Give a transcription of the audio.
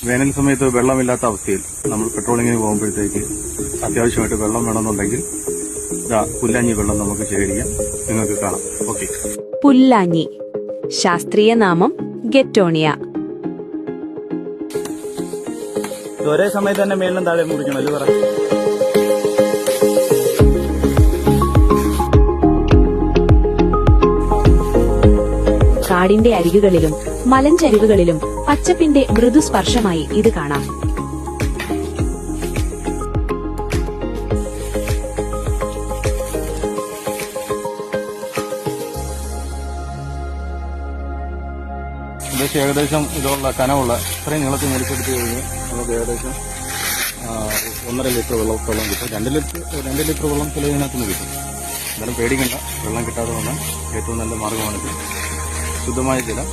വേനൽ സമയത്ത് വെള്ളമില്ലാത്ത അവസ്ഥയിൽ നമ്മൾ പെട്രോളിങ്ങിന് പോകുമ്പോഴത്തേക്ക് അത്യാവശ്യമായിട്ട് വെള്ളം വേണമെന്നുണ്ടെങ്കിൽ പുല്ലാഞ്ഞി വെള്ളം നമുക്ക് ശേഖരിക്കാം. നിങ്ങൾക്ക് കാണാം. ഓക്കെ. പുല്ലാഞ്ഞി, ശാസ്ത്രീയ നാമം ഗെറ്റോണിയ. ഒരേ സമയത്ത് തന്നെ മേളിലും താഴെ മുറിക്കണം അല്ലേ പറ. കാടിന്റെ അരികുകളിലും മലഞ്ചരിവുകളിലും പച്ചപ്പിന്റെ മൃദുസ്പർശമായി ഇത് കാണാം. ഏകദേശം ഇതുള്ള കനമുള്ള ഇത്രയും നീളത്തിൽ മുറിച്ചെടുത്ത് കഴിഞ്ഞ് നമുക്ക് ഏകദേശം 1.5 ലിറ്റർ വെള്ളം കിട്ടും. 2 ലിറ്റർ വെള്ളം ചില ഇതിനകത്ത് നിന്ന് കിട്ടും. എന്തായാലും പേടിക്കണ്ട, വെള്ളം കിട്ടാതെ വന്നാൽ ഏറ്റവും നല്ല മാർഗമാണിത്. ശുദ്ധമായ ജലം